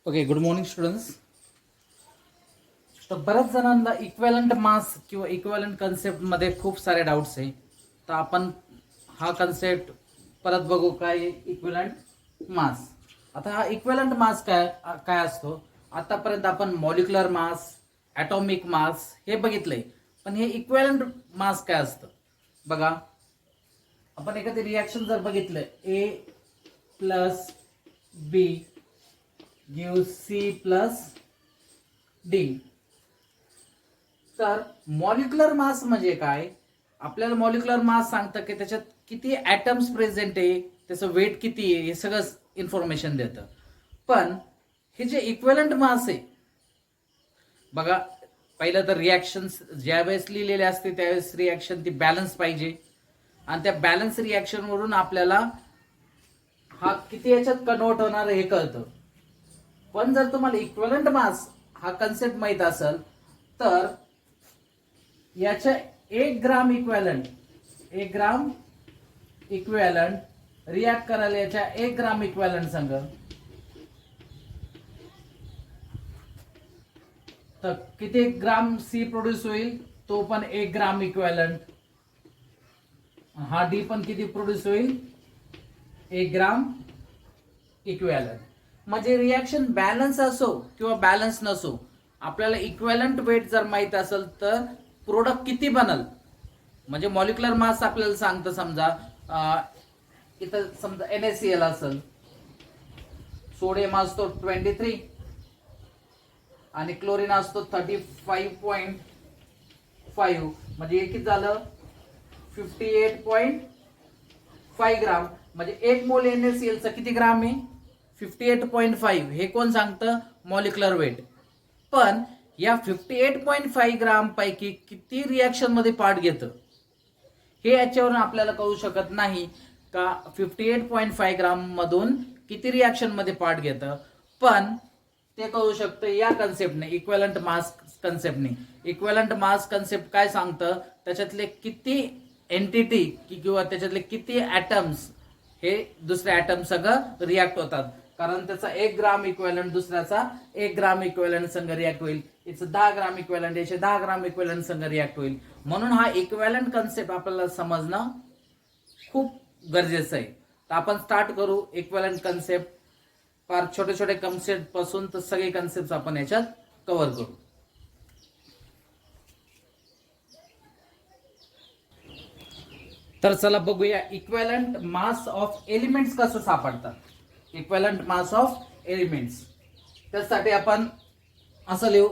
Okay, good morning students. तर बऱ्याच जणांना इक्वॅलंट मास किंवा इक्वॅलंट कन्सेप्टमध्ये खूप सारे डाऊट्स आहे. तर आपण हा कन्सेप्ट परत बघू. काय इक्वॅलंट मास. आता हा इक्वॅलंट मास काय काय असतो. आतापर्यंत आपण मॉलिक्युलर मास, ॲटॉमिक मास हे बघितलंय, पण हे इक्वॅलंट मास काय असतं बघा. आपण एखादी रिॲक्शन जर बघितलं, ए प्लस बी गिव्ह सी प्लस डी. तर मॉलिक्युलर मास म्हणजे काय. आपल्याला मॉलिक्युलर मास सांगतं की त्याच्यात किती ॲटम्स प्रेझेंट आहे, त्याचं वेट किती आहे, हे सगळं इन्फॉर्मेशन देतं. पण हे जे इक्वॅलंट मास आहे बघा, पहिलं तर रिॲक्शन्स ज्यावेळेस लिहिलेले असते त्यावेळेस रिॲक्शन ती बॅलन्स पाहिजे, आणि त्या बॅलन्स रिॲक्शनवरून आपल्याला हा किती याच्यात कन्वर्ट होणार हे कळतं. पण जर तुम्हाला इक्वॅलंट मास हा कन्सेप्ट माहित असेल तर याच्या 1 ग्राम इक्वॅलंट रिॲक्ट करायला याच्या 1 ग्राम इक्वॅलंट संग, तर किती ग्राम सी प्रोड्यूस होईल, तो पण 1 ग्राम इक्वॅलंट. हा डी पण किती प्रोड्यूस होईल, 1 ग्राम इक्वॅलंट. म्हणजे रिॲक्शन बॅलन्स असो किंवा बॅलन्स नसो, आपल्याला इक्वॅलंट वेट जर माहित असेल तर प्रोडक्ट किती बनल. म्हणजे मॉलिक्युलर मास आपल्याला सांगतं, समजा इथं समजा NaCl असेल, सोडियम असतो 23 आणि क्लोरीन असतो 35.5, म्हणजे हे किती झालं 58.5 ग्राम. म्हणजे 1 मोल NaCl चा किती ग्राम आहे, 58.5. हे कोण सांगतं, मॉलिक्युलर वेट. पण या 58.5 ग्राम पैकी किती रिॲक्शन मध्ये पार्ट घेतं हे याच्यावरून आपल्याला कळू शकत नाही का 58.5 ग्राम मधून किती रिॲक्शन मध्ये पार्ट घेतं. पण ते कळू शकतं या कन्सेप्टने, इक्वॅलंट मास कन्सेप्टने. इक्वॅलंट मास कन्सेप्ट काय सांगतं, त्याच्यातले किती एंटिटी किंवा त्याच्यातले किती ॲटम्स हे दुसऱ्या ॲटम सगळं रिॲक्ट होतात. कारण त्याचा 1 ग्राम इक्वॅलंट दुसऱ्याचा 1 ग्राम इक्वॅलंट संग रिॲक्ट होईल, याचं 10 ग्राम इक्वॅलंट याचे 10 ग्राम इक्वॅलंट संग रिॲक्ट होईल. म्हणून हा इक्वॅलंट कन्सेप्ट आपल्याला समजणं खूप गरजेचं आहे. तर आपण स्टार्ट करू इक्वॅलंट कन्सेप्ट. फार छोटे छोटे कन्सेप्ट पासून तर सगळे कन्सेप्ट आपण याच्यात कव्हर करू. तर चला बघूया इक्वॅलंट मास ऑफ एलिमेंट्स कसं सापडतात. इक्वॅलंट मास ऑफ एलिमेंट्स, त्यासाठी आपण असं लिहू,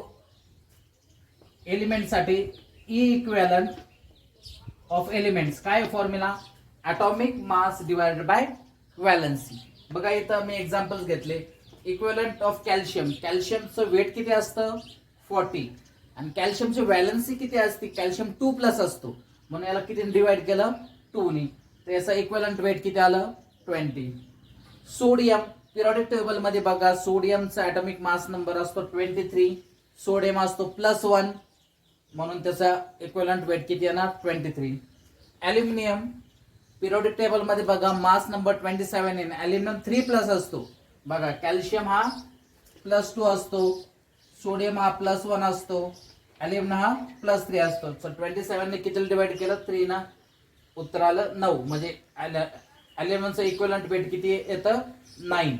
एलिमेंटसाठी ई इक्वॅलंट ऑफ एलिमेंट्स काय formula, atomic mass divided by valency. बघा इथं मी एक्झाम्पल्स घेतले. इक्वॅलंट ऑफ कॅल्शियम, कॅल्शियमचं वेट किती असतं 40, आणि कॅल्शियमची व्हॅलन्सी किती असते, कॅल्शियम 2+ असतो, म्हणून याला किती डिवाइड केलं 2 नी, तर याचा इक्वॅलंट वेट किती आलं 20. सोडियम, पिरियोडिक टेबल मध्ये बघा सोडियमचा ॲटॉमिक मास नंबर असतो 23, सोडियम असतो +1, म्हणून त्याचा इक्वॅलंट वेट किती येणार 23. ॲल्युमिनियम, पिरियोडिक टेबल मध्ये बघा मास नंबर 27 आहे, ॲल्युमिनियम 3+ असतो. बघा कॅल्शियम हा +2 असतो, सोडियम हा +1 असतो, ॲल्युमिनियम हा +3 असतो. सो 27 ने किती डिवाइड केलं 3 ना, उत्तर आलं 9. म्हणजे ॲल्युमिनियमचं इक्वॅलंट वेट किती येतं 9.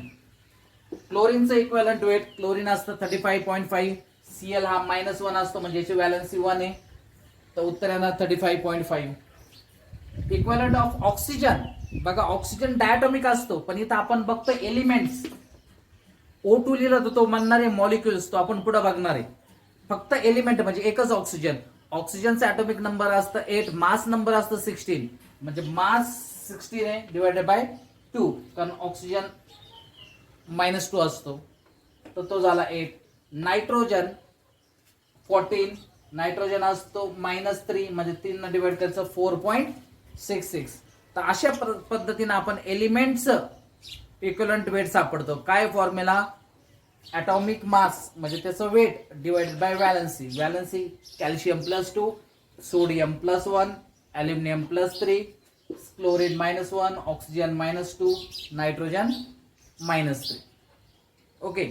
क्लोरीनचं इक्वॅलंट वेट, क्लोरीन असतं 35.5, Cl हा -1 असतो, म्हणजे याची व्हॅलन्सी 1 आहे, तर उत्तर येणार 35.5. इक्वॅलंट ऑफ ऑक्सिजन, बघा ऑक्सिजन डायटॉमिक असतो, पण इथं आपण बघतो एलिमेंट्स. O2 लिहिलं तर तो म्हणणार आहे मॉलिक्युल्स, तो आपण पुढे बघणार आहे. फक्त एलिमेंट म्हणजे एकच ऑक्सिजन. ऑक्सिजनचा ॲटॉमिक नंबर असतं 8, मास नंबर असतं 16, म्हणजे मास 16 आहे डिवायडेड बाय 2, कारण ऑक्सिजन -2 असतो, तर तो झाला 8. नायट्रोजन 14, नायट्रोजन असतो -3, म्हणजे 3 न डिवाइड करायचं 4.66. तर अशा पद्धतीने आपण एलिमेंटचं इक्वॅलंट वेट सापडतो. काय फॉर्म्युला, ॲटॉमिक मास म्हणजे त्याचं weight divided by valency. Valency calcium +2, sodium +1, aluminium +3, chlorine -1, oxygen -2, nitrogen -3. Okay,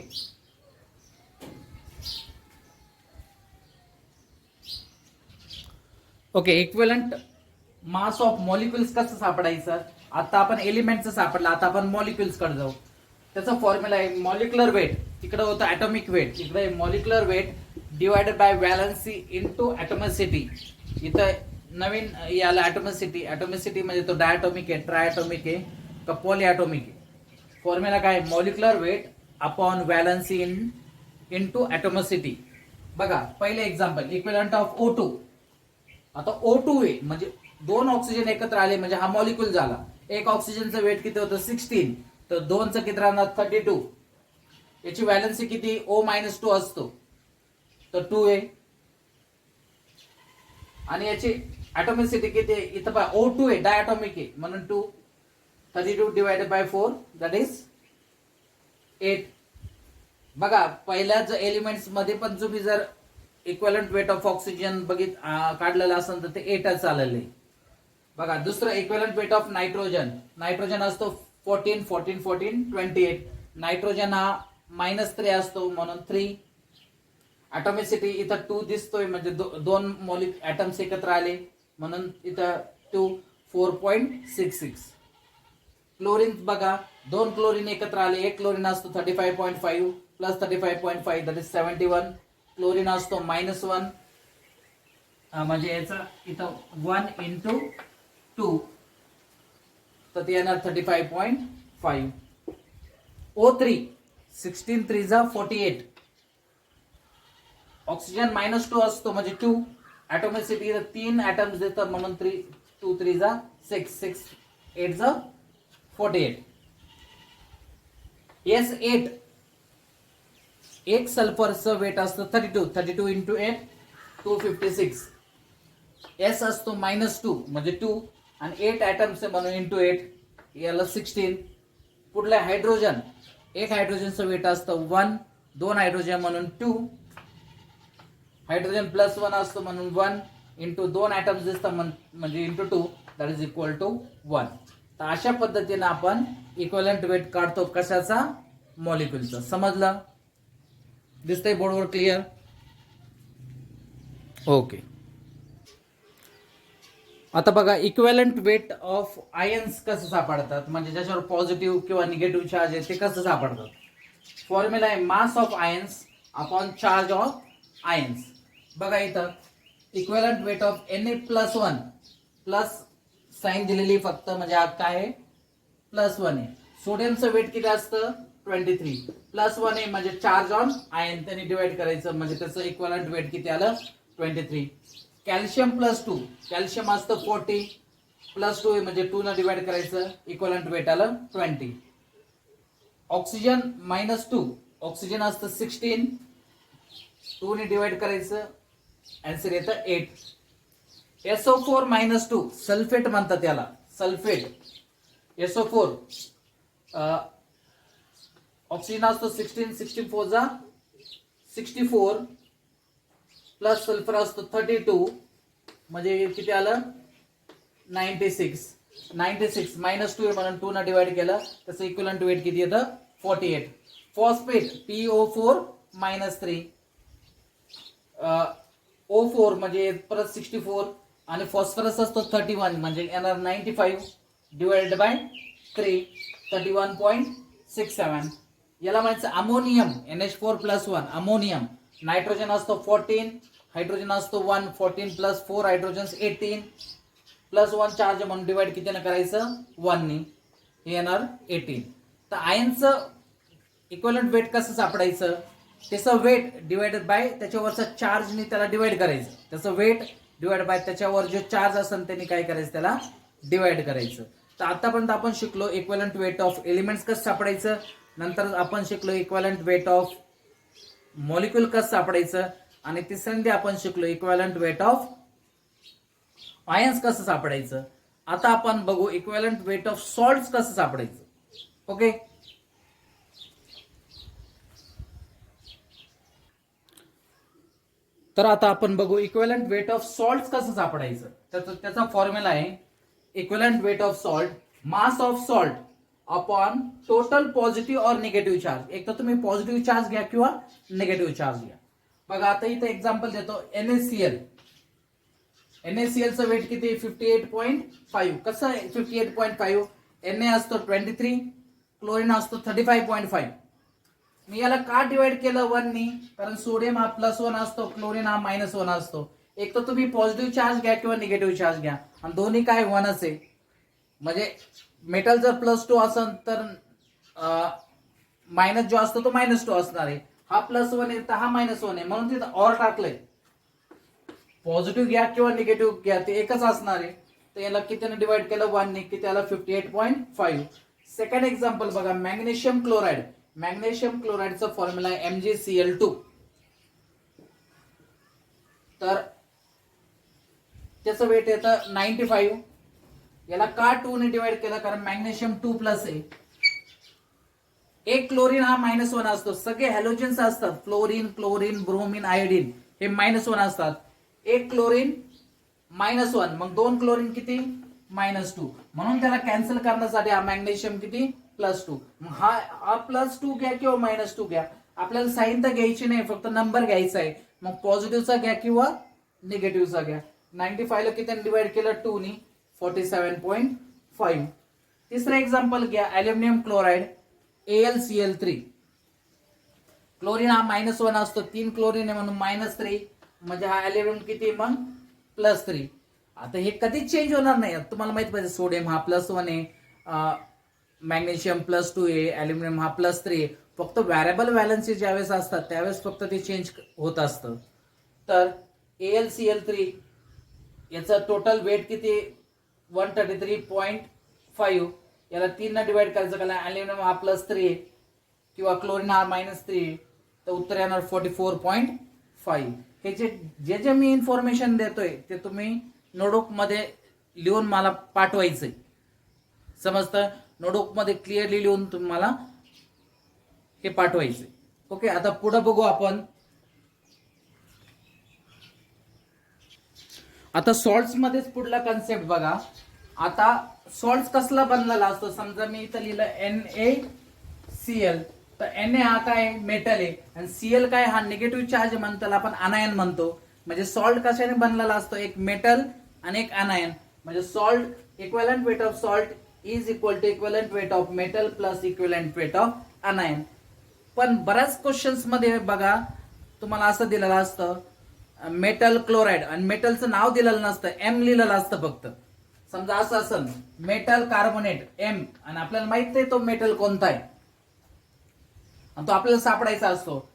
okay, equivalent mass of molecules कसं सापडायचं? आता आपण एलिमेंटचं सापडलं, आता आपण मॉलिक्युल्स कडे जाऊ. त्याचा फॉर्म्युला आहे मॉलिक्युलर वेट, तिकडे होतं ॲटॉमिक वेट, इकडे molecular weight divided by valency into atomicity. इथं नवीन याला ॲटॉमिसिटी, ॲटॉमिसिटी म्हणजे तो डायटॉमिक आहे, ट्रायटॉमिक आहे का पॉलीॲटॉमिक आहे. फॉर्म्युला काय? Molecular weight upon valency into atomicity. बघा पहिले एक्झाम्पल, इक्विव्हॅलंट ऑफ O2. आता O2 आहे म्हणजे 2 ऑक्सिजन एकत्र आले म्हणजे हा मॉलिक्यूल झाला. एक ऑक्सिजनचं वेट किती होतं? 16. तर 2चं किती राहणार? 32. याची व्हॅलन्सी किती? O-2 असतो, तर 2 आहे. आणि याची ॲटॉमिसिटी किती आहे? इथं पहा O2 आहे, डायटॉमिक आहे म्हणून 2. 32 डिवायडेड बाय 4 दॅट इज 8. बघा पहिल्याच एलिमेंट्स मध्ये पण तुम्ही जर इक्विव्हॅलंट वेट ऑफ ऑक्सिजन काढलेलं असेल तर ते 8च आलेलं आहे. बघा दुसरं equivalent weight of nitrogen. Nitrogen असतो 14 14 14 28. नायट्रोजन हा -3 असतो म्हणून 3. ॲटॉमिसिटी इथं 2 दिसतोय म्हणजे 2 ॲटम्स एकत्र आले म्हणून इथं 2 4.66. क्लोरीन बघा 2 क्लोरीन एकत्र आले, एक क्लोरीन असतो 35.5 प्लस 35.5 दॅट इज 71. क्लोरीन असतो -1 म्हणजे याचा इथं 1 × 2 तर ते येणार 35.5. O3 16 3 48. ऑक्सिजन -2 असतो म्हणजे 2. ॲटॉमिसिटी 3 ॲटम्स देतात म्हणून 3 2 3 6 6 8 48. S8 एक सल्फरचं वेट असतं 32 32 × 8 256. S असतो -2 म्हणजे 2 आणि 8 ॲटम्स म्हणून × 8 याला 16. पुढले हायड्रोजन, एक हायड्रोजनचं वेट असतं 1, 2 हायड्रोजन म्हणून 2. हायड्रोजन +1 असतो म्हणून 1 × 2 ॲटम्स दिसतात म्हणजे × 2 दॅट इज इक्वल टू 1. तर अशा पद्धतीने आपण इक्विव्हॅलंट वेट काढतो कशाचा? मॉलिक्युलचा. समजलं? दिसतंय बोर्डवर क्लिअर? ओके. आता बघा इक्विव्हॅलंट वेट ऑफ आयन्स कसं सापडतात म्हणजे ज्याच्यावर पॉझिटिव्ह किंवा निगेटिव्ह चार्ज आहे ते कसं सापडतात? फॉर्म्युला आहे mass of ions upon charge of ions. बघा इथं equivalent weight of Na+1 plus sign दिलेली फक्त म्हणजे हा काय आहे? +1 आहे. सोडियमचं वेट किती असतं? 23. +1 आहे म्हणजे चार्ज ऑन आयन, त्यांनी डिवाइड करायचं म्हणजे त्याचं इक्विव्हॅलंट वेट किती आलं? 23. कॅल्शियम +2, कॅल्शियम असतं 40 +2 आहे म्हणजे 2 न डिवाइड करायचं, इक्विव्हॅलंट वेट आलं 20. ऑक्सिजन -2, ऑक्सिजन असतं 16, 2 ने डिवाइड करायचं, आन्सर येतं 8. SO4 -2 सल्फेट म्हणतात याला, सल्फेट. SO4 ऑक्सिजन असतो 16 16 4 64 प्लस सल्फर असतो 32 म्हणजे किती आलं? 96. 96 -2 म्हणून 2 न डिवाइड केलं त्याचं इक्विव्हॅलंट वेट किती येतं? 48. फॉस्फेट PO4 -3 O4 म्हणजे परत 64 आणि फॉस्फरस असतो 31 म्हणजे येणार 95 डिवाइडेड बाय 3 31.67. याला म्हणायचं अमोनियम NH4+1 अमोनियम. नायट्रोजन असतो 14, हायड्रोजन असतो 1, 14 + 4 हायड्रोजन्स 18 +1 चार्ज म्हणून डिवाइड कितीने करायचं? 1 ने, हे येणार 18. तर आयनचं इक्विव्हॅलंट वेट कसं सापडायचं? त्याचं वेट डिवाइडेड बाय त्याच्यावरचा चार्जने त्याला डिवाइड करायचं. त्याचं वेट डिवाइड बाय त्याच्यावर जो चार्ज असेल त्यांनी काय करायचं? त्याला डिवाइड करायचं. तर आतापर्यंत आपण शिकलो इक्विव्हॅलंट वेट ऑफ एलिमेंट्स कसं सापडायचं, नंतर आपण शिकलो इक्विव्हॅलंट वेट ऑफ मॉलिक्यूल कसं सापडायचं आणि तिसऱ्यांदा आपण शिकलो इक्विव्हॅलंट वेट ऑफ आयन्स कसं सापडायचं. आता आपण बघू इक्विव्हॅलंट वेट ऑफ सॉल्ट्स कसं सापडायचं. ओके. तर आता आपण बघू इक्विव्हॅलंट वेट ऑफ सॉल्ट्स कसं सापडायचं. त्याचा फॉर्म्युला आहे equivalent weight of salt mass of salt upon total positive और निगेटिव्ह चार्ज. एक तर तुम्ही पॉझिटिव्ह चार्ज घ्या किंवा निगेटिव्ह चार्ज घ्या. बघा आता इथे एक्झाम्पल देतो NaCl. NaCl चं वेट किती 58.5. कसं आहे 58.5? Na असतो 23, क्लोरीन असतो 35.5. मी याला का डिवाइड केलं 1 नी? कारण सोडियम हा +1 असतो, क्लोरीन हा -1 असतो. एक तर तुम्ही पॉझिटिव्ह चार्ज घ्या किंवा निगेटिव्ह चार्ज घ्या, आणि दोन्ही काय 1च आहे. म्हणजे मेटल जर +2 असेल तर मायनस जो असतो तो -2 असणार आहे. हा +1 आहे तर हा -1 आहे, म्हणून तिथं ऑर टाकलंय. पॉझिटिव्ह घ्या किंवा निगेटिव्ह घ्या ते एकच असणार आहे. तर याला कितीने डिवाइड केलं 1 ने, की त्याला 58.5. सेकंड एक्झाम्पल बघा, मॅग्नेशियम क्लोराइड. मॅग्नेशियम क्लोराइडचा फॉर्म्युला आहे MgCl2. तर त्याचं वेट येतं 95. याला का 2 ने डिवाइड केलं? कारण मॅग्नेशियम 2+ आहे. एक क्लोरीन हा -1 असतो. सगळे हॅलोजन्स असतात, फ्लोरीन, क्लोरीन, ब्रोमीन, आयोडीन, हे -1 असतात. एक क्लोरीन -1, मग 2 क्लोरीन किती -2. म्हणून त्याला कॅन्सल करण्यासाठी हा मॅग्नेशियम किती +2. हा +2 घ्या किंवा -2 घ्या, आपल्याला साईन तर घ्यायची नाही, फक्त नंबर घ्यायचा आहे. मग पॉझिटिव्हचा घ्या किंवा निगेटिव्हचा घ्या. 95 ला किती डिवाइड केलं 2 नी, 47.5. तिसरं एक्झाम्पल घ्या, अल्युमिनियम क्लोराइड AlCl3. क्लोरीन हा -1 असतो, 3 क्लोरीन आहे म्हणून -3, म्हणजे हा अल्युमिनियम किती मग +3. आता हे कधीच चेंज होणार नाही. तुम्हाला माहित पाहिजे, सोडियम हा +1 आहे, मॅग्नेशियम +2 आहे, अल्युमिनियम हा +3 आहे. फक्त व्हॅरिएबल व्हॅलन्सी ज्यावेळेस असतात त्यावेळेस फक्त ते चेंज होत असतं. तर AlCl3 याचं टोटल वेट किती 133.5. याला 3 ने डिवाइड करायचं, कारण अल्युमिनियम हा +3 किंवा क्लोरीन हा -3, तर उत्तर येणार 44.5. हे जे जे मी इन्फॉर्मेशन देतोय ते तुम्ही नोटबुक मध्ये लिहून मला पाठवायचंय. समजतं? नोटबुक मध्ये क्लिअरली लिहून तुम्हाला हे पाठवायचंय. ओके, आता पुढे बघू आपण. आता सॉल्ट्स मध्येच पुढला कन्सेप्ट बघा. आता सॉल्ट कसला बनलेला असतो? समजा मी इथं लिहिलं NaCl, तर Na हा काय मेटल आहे, आणि Cl काय हा निगेटिव्ह चार्ज म्हणतो, त्याला आपण अनायन म्हणतो. म्हणजे सॉल्ट कशाने बनलेला असतो? एक मेटल आणि एक अनायन. म्हणजे salt equivalent weight of salt is equal to equivalent weight of metal plus equivalent weight of anion. पण बऱ्याच क्वेश्चन्स मध्ये बघा तुम्हाला असं दिलेलं असतं मेटल क्लोराइड, आणि मेटलचं नाव दिलेलं नसतं, M लिहिलेलं असतं फक्त. समजा असं असेल मेटल कार्बोनेट M, आणि आपल्याला माहित नाही तो मेटल कोणता आहे, आणि तो आपल्याला सापडायचा असतो.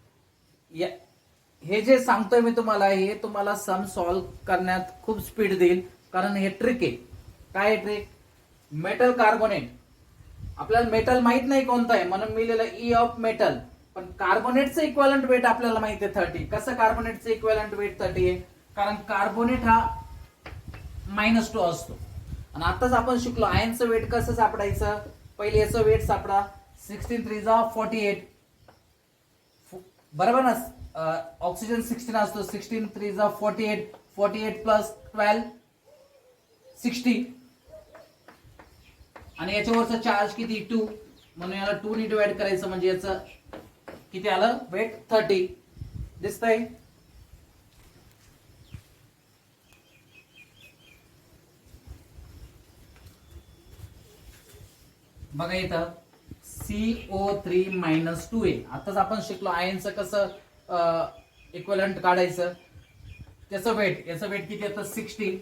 हे जे सांगतोय मी तुम्हाला, हे तुम्हाला सम सॉल्व्ह करण्यात खूप स्पीड देईल, कारण हे ट्रिक आहे. काय ट्रिक? मेटल कार्बोनेट, आपल्याला मेटल माहित नाही कोणता आहे म्हणून मी लिहिलं E ऑफ मेटल, पण कार्बोनेटचं इक्विव्हॅलंट वेट आपल्याला माहिती आहे 30. कसं कार्बोनेटचं इक्विव्हॅलंट वेट 30 आहे? कारण कार्बोनेट हा -2 असतो. आणि आताच आपण शिकलो आयनचं वेट कसं सापडायचं. पहिले याचं वेट सापडा, 16 3 जा 48, बरोबर ना? ऑक्सिजन 16 असतो, 16 3 जा 48, 48 प्लस 12 60, आणि याच्यावरचा चार्ज किती 2, म्हणून याला 2 ने डिवाइड करायचं, म्हणजे याचं किती आलं वेट 30. दिसतंय? बघा इथं CO3 - 2A. आताच आपण शिकलो आयनचं कसं इक्विव्हॅलंट काढायचं. त्याचं वेट, याचं वेट किती येतं 60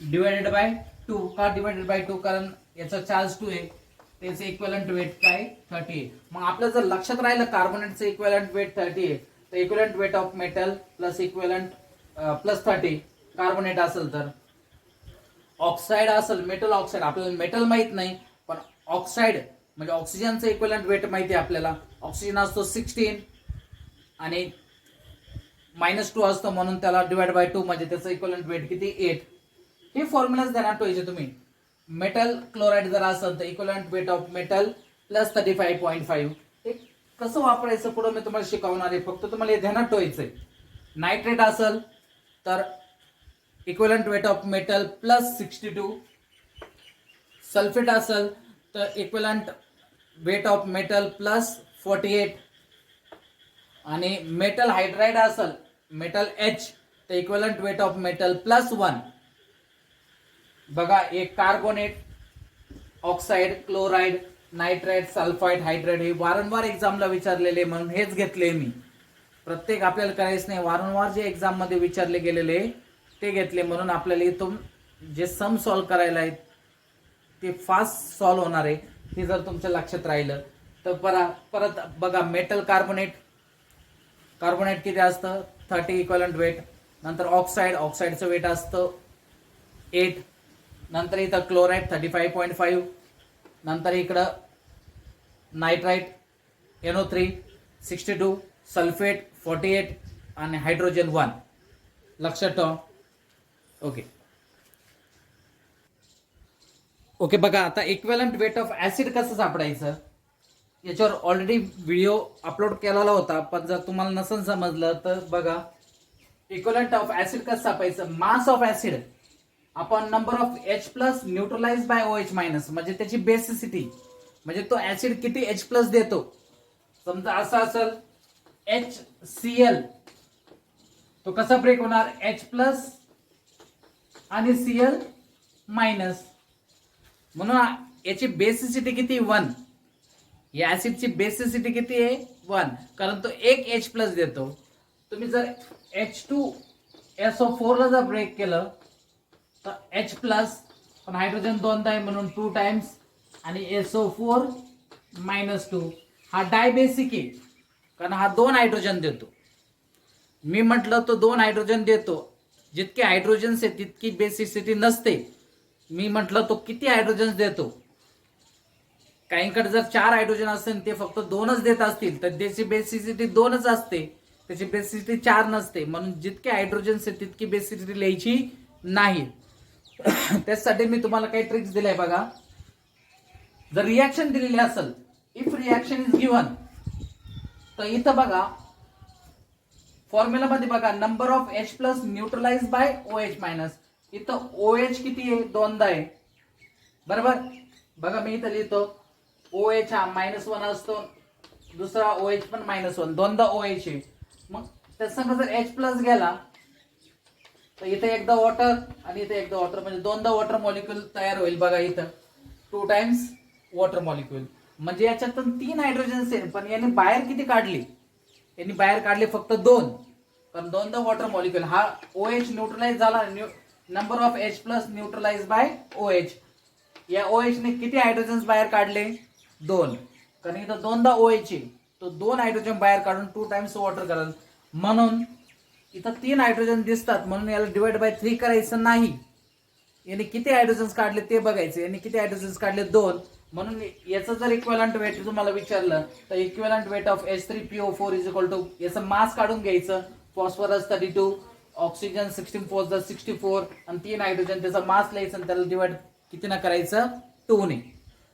डिवाइडेड बाय 2. का डिवाइडेड बाय 2? कारण याचा चार्ज 2 आहे, त्याचं इक्विव्हॅलंट वेट काय 30 आहे. मग आपलं जर लक्षात राहिलं कार्बोनेटचं इक्विव्हॅलंट वेट 30 आहे, तर equivalent weight of metal plus equivalent plus 30 carbonate असेल, तर ऑक्साइड असेल मेटल ऑक्साइड. आपल्याला मेटल माहित नाही, पण ऑक्साइड म्हणजे ऑक्सिजनचं इक्विव्हॅलंट वेट माहिती आहे आपल्याला. ऑक्सिजन असतो 16 आणि -2 असतो, म्हणून त्याला डिवाइड बाय 2, म्हणजे त्याचं इक्विव्हॅलंट वेट किती 8. हे फॉर्म्युलाच ध्यानात ठेवायचे तुम्ही. मेटल क्लोराइड जर असेल तर equivalent weight of metal plus 35.5. हे कसं वापरायचं पुढे मी तुम्हाला शिकवणार आहे, फक्त तुम्हाला हे ध्यानात ठेवायचंय. नायट्रेट असेल तर equivalent weight of metal plus 62. Sulphate असेल तर equivalent weight of metal plus 48. आणि मेटल हायड्राइड असेल, मेटल H, तर equivalent weight of metal plus 1. बघा एक carbonate, oxide, chloride, nitride, sulphide, hydride हे वारंवार एक्झामला विचारलेले म्हणून हेच घेतले मी. प्रत्येक आपल्याला करायचं नाही, वारंवार जे एक्झाम मध्ये विचारले गेलेले ते घेतले म्हणून आपल्याला इथून जे सम सॉल्व्ह करायला आहेत ते फास्ट सॉल्व्ह होणार आहे. हे जर तुमच्या लक्षात राहिलं तर परत बघा मेटल कार्बोनेट किती असतं 30 इक्विव्हॅलंट वेट. नंतर ऑक्साईडचं वेट असतं 8. नंतर इथं क्लोराईड 35.5. नंतर इकडं नायट्राइट NO3 62, सल्फेट 48 आणि हायड्रोजन 1. लक्षात ठेवा. ओके बघा आता इक्विव्हॅलंट वेट ऑफ ऍसिड कसं सापडायचं याच्यावर ऑलरेडी व्हिडिओ अपलोड केलेला होता, पण जर तुम्हाला नसेल समजलं तर बघा. इक्विव्हॅलंट ऑफ ऍसिड कसं सापायचं, mass of acid upon number of H plus neutralise by OH minus, म्हणजे त्याची बेसिसिटी, म्हणजे तो ऍसिड किती H प्लस देतो. समजा असं असेल HCl, तो कसा ब्रेक होणार H प्लस आणि Cl मायनस, म्हणून याची बेसिसिटी किती 1. या ऍसिडची बेसिसिटी किती आहे 1, कारण तो एक H प्लस देतो. तुम्ही जर H2SO4 ला जर ब्रेक केलं तर H प्लस, पण हायड्रोजन 2दा आहे म्हणून 2 टाइम्स, आणि SO4 मायनस 2. हा डायबेसिक आहे कारण हा 2 हायड्रोजन देतो. मी म्हटलं तो 2 हायड्रोजन देतो, जितके हायड्रोजन्स आहेत तितकी बेसिसिटी नसते. मी म्हटलं तो किती हायड्रोजन्स देतो. काहींकडे जर 4 हायड्रोजन असेल ते फक्त 2च देत असतील तर त्याची बेसिसिटी 2च असते, त्याची बेसिसिटी 4 नसते. म्हणून जितके हायड्रोजन्स आहेत तितकी बेसिसिटी लिहायची नाही. त्यासाठी मी तुम्हाला काही ट्रिक्स दिल्या बघा. जर रिॲक्शन दिलेली असेल, इफ रिॲक्शन इज गिव्हन, तर इथं बघा फॉर्म्युला मध्ये बघा number of H plus neutralise by OH minus. इथं OH किती आहे 2दा आहे बरोबर. बघा मी इथं लिहितो OH हा -1 असतो, दुसरा OH पण -1, 2दा OH आहे. मग त्यासंग जर H प्लस गेला तर इथे एकदा वॉटर आणि इथे एकदा वॉटर, म्हणजे 2दा वॉटर मॉलिक्यूल तयार होईल. बघा इथं 2 टाइम्स वॉटर मॉलिक्यूल, म्हणजे याच्यातून 3 हायड्रोजन्स आहेत, पण यांनी बाहेर किती काढली, यांनी बाहेर काढले फक्त 2, कारण 2दा वॉटर मॉलिक्यूल. हा OH न्यूट्रलाइज झाला, number of H plus neutralise by OH. या OH ने किती हायड्रोजन्स बाहेर काढले 2, कारण इथं 2दा OH आहे, तो 2 हायड्रोजन बाहेर काढून 2 टाइम्स वॉटर करेल. म्हणून इथं 3 हायड्रोजन दिसतात, म्हणून याला डिवाइड बाय 3 करायचं नाही. याने किती हायड्रोजन्स काढले ते बघायचे, याने किती हायड्रोजन्स काढले 2. म्हणून याचं जर इक्विव्हॅलंट वेट तुम्हाला विचारलं तर equivalent weight of H3PO4 is equal to, याचं मास काढून घ्यायचं. फॉस्फरस 32, ऑक्सिजन 16 4 64 आणि 3 हायड्रोजन, त्याचा मास लिहायचं आणि त्याला डिवाइड किती ना करायचं 2 ने.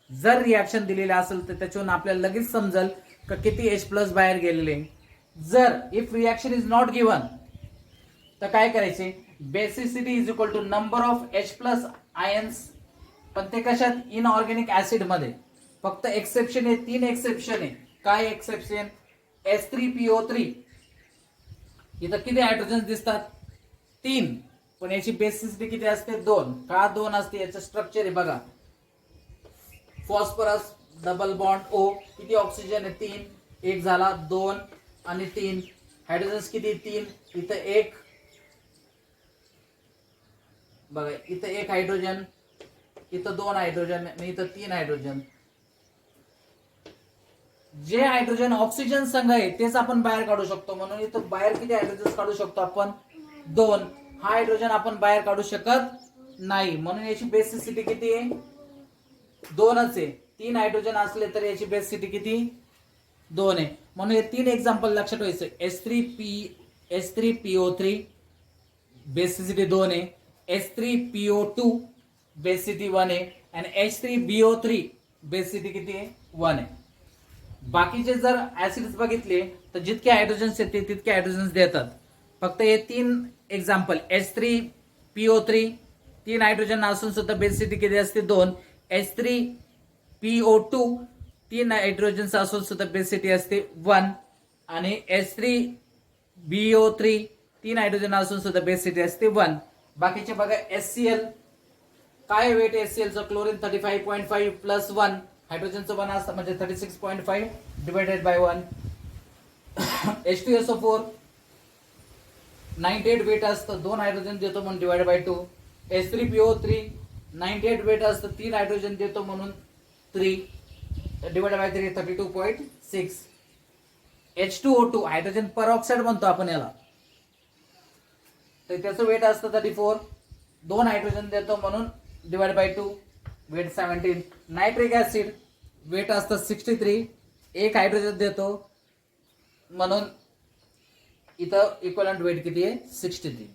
जर रिॲक्शन दिलेलं असेल तर त्याच्यावरून आपल्याला लगेच समजेल का किती H प्लस बाहेर गेलेले. जर if reaction is not given तर काय करायचे, basicity is equal to number of H plus ions, पण ते कशात इनऑर्गॅनिक ऍसिड मध्ये. फक्त एक्सेप्शन आहे, 3 एक्सेप्शन आहे. काय एक्सेप्शन, H3PO3, इथं किती हायड्रोजन दिसतात 3, पण याची बेसिसिटी किती असते 2. का 2 असते, याचं स्ट्रक्चर आहे बघा. फॉस्फरस डबल बॉन्ड O, किती ऑक्सिजन आहे 3, 1 झाला 2 आणि 3. हायड्रोजन्स किती 3, इथं 1 बघा, इथं 1 हायड्रोजन, इथं 2 हायड्रोजन आणि इथं 3 हायड्रोजन. जे हायड्रोजन ऑक्सिजन संघ आहे तेच आपण बाहेर काढू शकतो, म्हणून इथं बाहेर किती हायड्रोजन काढू शकतो आपण 2. हा हायड्रोजन आपण बाहेर काढू शकत नाही, म्हणून याची बेसिसिटी किती आहे 2च आहे. 3 हायड्रोजन असले तर याची बेसिसिटी किती 2 आहे. म्हणून हे 3 एक्झाम्पल लक्षात ठेवायचं. H3PO3 बेसिसिटी 2 आहे, H3PO2 बेसिसिटी 1 आहे आणि H3BO3 बेसिसिटी किती आहे 1 आहे. बाकीचे जर ऍसिड्स बघितले तर जितके हायड्रोजन्स येते तितके हायड्रोजन्स देतात. फक्त हे 3 एक्झाम्पल, H3PO3 3 हायड्रोजन असून सुद्धा बेसिसिटी किती असते 2. H3PO2 3 हायड्रोजन्स असून सुद्धा बेसिसिटी असते 1 आणि H3BO3 3 हायड्रोजन असून सुद्धा बेसिटी असते 1. बाकीचे बघा HCl, काय वेट HClचं क्लोरीन 35.5 प्लस 1, हायड्रोजनचं 1 असतं म्हणजे 36.5 डिवायडेड बाय 1. H2SO4 98 वेट असतं, 2 हायड्रोजन देतो म्हणून डिवाइड बाय 2. H3PO3 98 वेट असतं, 3 हायड्रोजन देतो म्हणून 3 डिवाइड बाय 3 32.6. H2O2 हायड्रोजन परऑक्साईड म्हणतो आपण याला, तर त्याचं वेट असतं 34, 2 हायड्रोजन देतो म्हणून divide by 2 weight 17. Nitric acid weight असतं 63, 1 हायड्रोजन देतो म्हणून इथं इक्वलंट वेट किती आहे 63.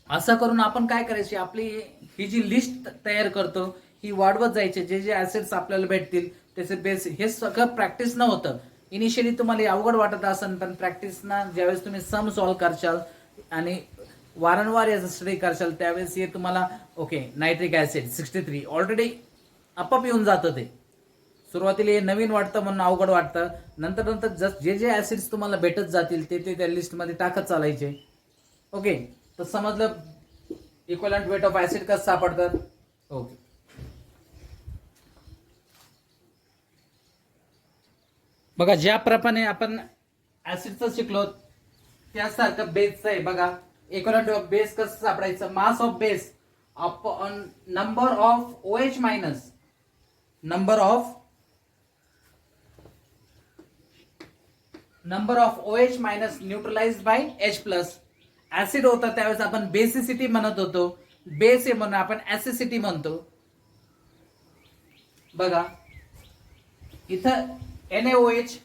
असं करून आपण काय करायची, आपली ही जी लिस्ट तयार करतो ही वाढवत जायची. जे जे ऍसिड्स आपल्याला भेटतील त्याचे बेस, हे सगळं प्रॅक्टिस न होतं. इनिशियली तुम्हाला अवघड वाटत असेल, पण प्रॅक्टिस ना ज्यावेळेस तुम्ही सम सॉल्व्ह करशाल आणि वारंवार याचा स्टडी करशाल त्यावेळेस हे तुम्हाला ओके नायट्रिक ऍसिड 63 ऑलरेडी आपोआप येऊन जातं. ते सुरुवातीला हे नवीन वाटतं म्हणून अवघड वाटतं, नंतर नंतर जे जे ऍसिड्स तुम्हाला भेटत जातील ते ते त्या लिस्टमध्ये टाकत चालायचे. ओके, तर समजलं इक्वलंट वेट ऑफ ऍसिड कसं सापडतात. ओके, बघा ज्याप्रमाणे आपण ऍसिडचं शिकलो त्यासारखं बेसचं आहे. बघा इक्वलंट ऑफ बेस कसं सापडायचं, mass of base upon number of OH minus number of OH minus neutralised by H plus. Acid होता त्यावेळेस आपण बेसिसिटी म्हणत होतो, बेस आहे म्हणून आपण ऍसिसिटी म्हणतो. बघा इथं NaOH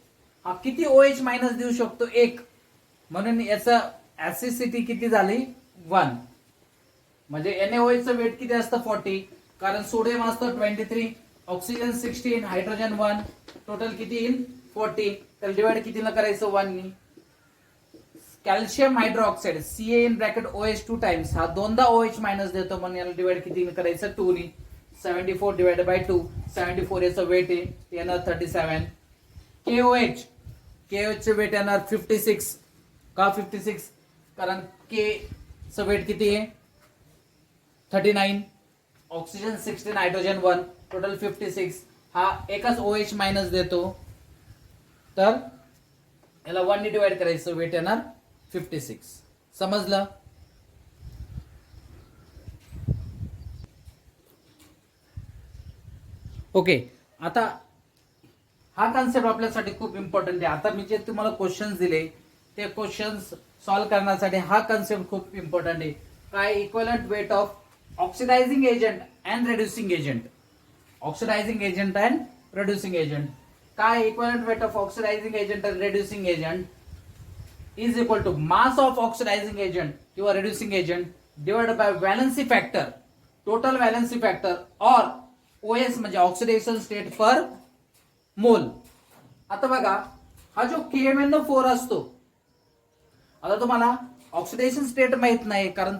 हा किती OH मायनस देऊ शकतो, 1, म्हणून याचा ऍसिसिटी किती झाली 1. म्हणजे NaOH चं वेट किती असतं 40, कारण सोडियम असतं 23, ऑक्सिजन 16, हायड्रोजन 1, टोटल किती येईल 40. तर डिवाइड कितीला करायचं 1 नी. Calcium hydroxide Ca in bracket OH 2 times हा दोनदा OH मायनस देतो म्हणून याला डिवाइड किती करायचं 2 नी. 74 डिवाइडेड बाय 2, 74 याचं वेट आहे येणार 37. KOH चे वेट येणार 56. का 56? कारण K चं वेट किती आहे 39, ऑक्सिजन 16, हायड्रोजन 1, टोटल 56. हा एकच OH मायनस देतो, तर याला 1 ने डिवाइड करायचं, वेट येणार 56. समजलं. ओके, आता हा कॉन्सेप्ट आपल्यासाठी खूप इम्पॉर्टंट आहे. आता मी जे तुम्हाला क्वेश्चन्स दिले ते क्वेश्चन्स सॉल्व्ह करण्यासाठी हा कॉन्सेप्ट खूप इम्पॉर्टंट आहे. काय, equivalent weight of oxidising agent and reducing agent. Oxidising agent and reducing agent. काय, equivalent weight of oxidising agent and reducing agent is equal to mass of oxidising agent किंवा reducing agent divided by valency factor, total valency factor, और OS म्हणजे oxidation state per mole. आता बघा हा जो KMnO4 असतो, आता तुम्हाला ऑक्सिडेशन स्टेट माहित नाही कारण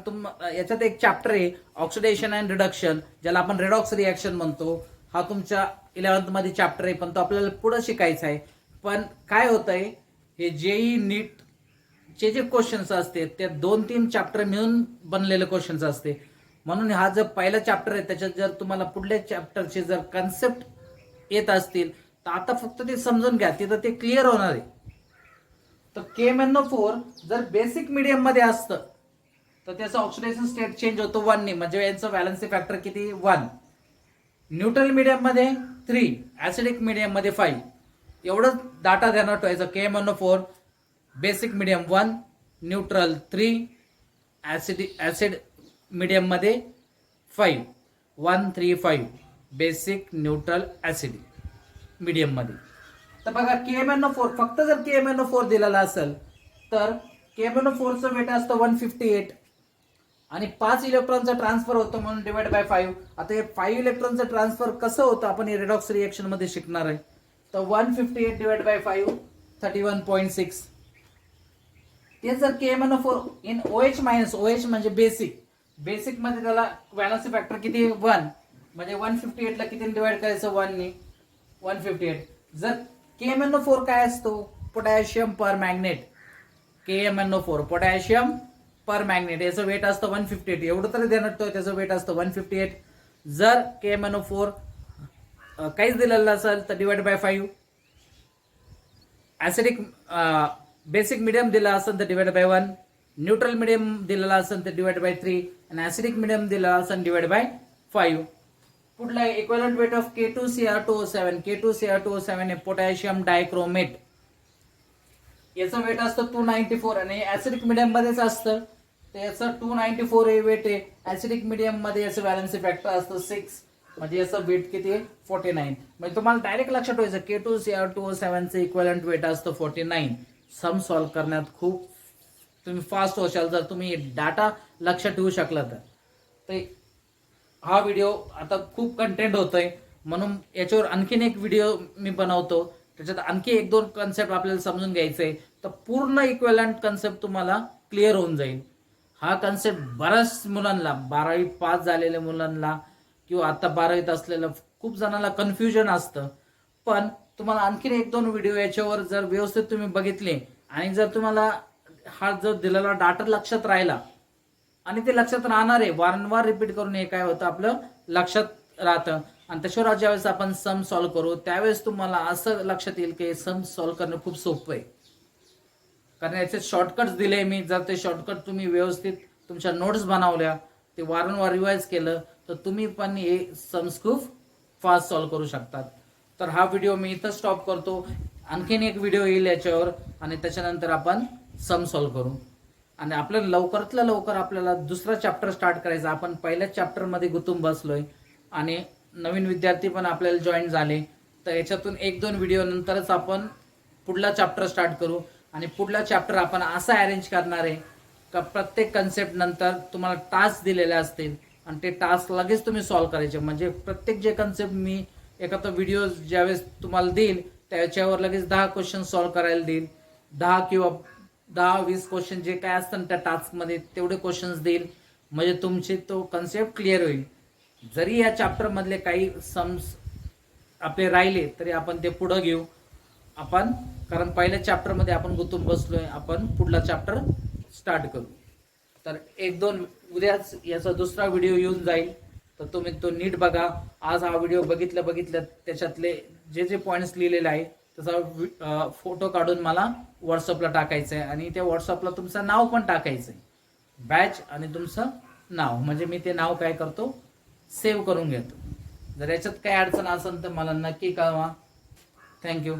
याच्यात एक चॅप्टर आहे ऑक्सिडेशन अँड रिडक्शन, ज्याला आपण रेडॉक्स रिएक्शन म्हणतो. हा तुमच्या 11th मध्ये चॅप्टर आहे, पण तो आपल्याला पुढे शिकायचा आहे. पण काय होतंय, हे JEE नीट चे जे क्वेश्चन्स असते ते 2-3 चॅप्टर मिळून बनलेले क्वेश्चन्स असते. म्हणून हा जो पहिला चॅप्टर आहे त्याच्यात जर तुम्हाला पुढल्या चॅप्टरचे जर कन्सेप्ट येत असतील तर आता फक्त ते समजून घ्या, तिथं ते क्लिअर होणार आहे. तर KMnO4 जर बेसिक मीडियम मध्ये असतं तर त्याचं ऑक्सिडेशन स्टेट चेंज होतो 1 ने, म्हणजे यांचं वॅलन्सी फॅक्टर किती 1. न्यूट्रल मीडियम मध्ये 3, ऍसिडिक मीडियम मध्ये 5. एवढं डाटा ध्यानात ठेवायचं. KMnO4 basic medium 1, neutral 3, acid medium मध्ये 5, 1 3 5 बेसिक न्यूट्रल ऍसिडिक मीडियम मध्ये. तर बघा KMnO4 फक्त जर KMnO4 दिलेला असेल तर KMnO4 चं वेट असतं 158 आणि 5 इलेक्ट्रॉनचा ट्रान्सफर होतो म्हणून डिवाइड बाय 5. आता हे 5 इलेक्ट्रॉनचं ट्रान्सफर कसं होतं आपण हे रेडॉक्स रिएक्शन मध्ये शिकणार आहे. तर 158 डिवाइड बाय 5 31.6. ते जर KMnO4 in OH minus, OH म्हणजे बेसिक मध्ये त्याला वॅलन्सी फॅक्टर किती 1, म्हणजे 158 ला किती डिवाइड करायचं 1 ने 158. जर KMnO4 काय असतो पोटॅशियम पर मॅग्नेट, KMnO4 पोटॅशियम पर मॅग्नेट, याचं वेट असतं 158. एवढं तरी देण्यात त्याचं वेट असतं 158. जर KMnO4 काहीच दिलेलं असेल तर divide by 5. Acidic basic medium दिला असेल तर डिवाइड बाय 1. न्यूट्रल मिडियम दिलेला असेल तर डिवाइड बाय 3 आणि ऍसिडिक मिडियम दिलेला असेल डिवाइड बाय 5. पुढला equivalent weight of K2Cr2O7. K2Cr2O7 हे पोटॅशियम डायक्रोमेट, याचं वेट असतं 294 आणि ऍसिडिक मिडियम मध्येच असतं. तर याचं 294 हे वेट आहे. ऍसिडिक मिडियम मध्ये याचं व्हॅलेन्सी फॅक्टर असतं 6, म्हणजे याचं वेट किती आहे 49. म्हणजे तुम्हाला डायरेक्ट लक्षात ठेवायचं K2Cr2O7 चं इक्विव्हॅलंट वेट असतं 49. सम सॉल्व्ह करण्यात खूप तुम्ही फास्ट होशाल जर तुम्ही डाटा लक्षात ठेवू शकला तर. हा व्हिडिओ आता खूप कंटेंट होतोय म्हणून याच्यावर आणखीन एक व्हिडिओ मी बनवतो, त्याच्यात आणखी 1-2 कन्सेप्ट आपल्याला समजून घ्यायचंय, तर पूर्ण इक्विव्हॅलंट कन्सेप्ट तुम्हाला क्लिअर होऊन जाईल. हा कन्सेप्ट बऱ्याच मुलांना 12वी पास झालेल्या मुलांना किंवा आता 12वीत असलेल्या खूप जणांना कन्फ्युजन असतं. पण तुम्हाला आणखीन 1-2 व्हिडिओ याच्यावर जर व्यवस्थित तुम्ही बघितले आणि जर तुम्हाला हा जो दिलेला डाटा लक्षात राहिला, आणि ते लक्षात राहणार आहे, वारंवार रिपीट करून हे काय होतं आपलं लक्षात राहतं. आणि त्याच्यावर ज्यावेळेस आपण सम सॉल्व्ह करू त्यावेळेस तुम्हाला असं लक्षात येईल की सम सॉल्व्ह करणं खूप सोपं आहे, कारण याचे शॉर्टकट्स दिले मी. जर ते शॉर्टकट तुम्ही व्यवस्थित तुमच्या नोट्स बनवल्या, ते वारंवार रिवाइज केलं, तर तुम्ही पण हे सम्स खूप फास्ट सॉल्व्ह करू शकतात. तर हा व्हिडिओ मी इथं स्टॉप करतो. आणखीन एक व्हिडिओ येईल याच्यावर आणि त्याच्यानंतर आपण सम सॉल्व्ह करू. आणि आपल्याला लवकरातल्या लवकर आपल्याला दुसरा चॅप्टर स्टार्ट करायचा. आपण पहिल्याच चॅप्टरमध्ये गुंतून बसलोय आणि नवीन विद्यार्थी पण आपल्याला जॉईन झाले, तर याच्यातून 1-2 व्हिडिओ नंतरच आपण पुढला चॅप्टर स्टार्ट करू. आणि पुढला चॅप्टर आपण असा अरेंज करणार आहे का प्रत्येक कन्सेप्ट नंतर तुम्हाला टास्क दिलेले असतील आणि ते टास्क लगेच तुम्ही सॉल्व्ह करायचे. म्हणजे प्रत्येक जे कन्सेप्ट मी एखादा व्हिडिओ ज्यावेळेस तुम्हाला देईल त्याच्यावर लगेच 10 क्वेश्चन सॉल्व्ह करायला देईल. 10 किंवा 10-20 क्वेश्चन जे काय असतात त्या टास्कमध्ये तेवढे क्वेश्चन्स देईल, म्हणजे तुमचे तो कन्सेप्ट क्लिअर होईल. जरी या चॅप्टर मधले काही सम्स आपले राहिले तरी आपण ते पुढे घेऊ आपण, कारण पहिल्या चॅप्टर मध्ये आपण गुंतून बसलोय. आपण पुढला चॅप्टर स्टार्ट करू. तर 1-2 उद्याच याचा दुसरा व्हिडिओ येऊन जाईल, तर तुम्ही तो नीट बघा. आज हा व्हिडिओ बघितलं त्याच्यातले जे पॉइंट्स लिहिलेले आहे त्याचा फोटो काढून मला व्हॉट्सअपला टाकायचं आहे आणि त्या व्हॉट्सअपला तुमचं नाव पण टाकायचं आहे, बॅच आणि तुमचं नाव, म्हणजे मी ते नाव काय करतो सेव्ह करून घेतो. जर याच्यात काही अडचण असेल तर मला नक्की कळवा. थँक्यू.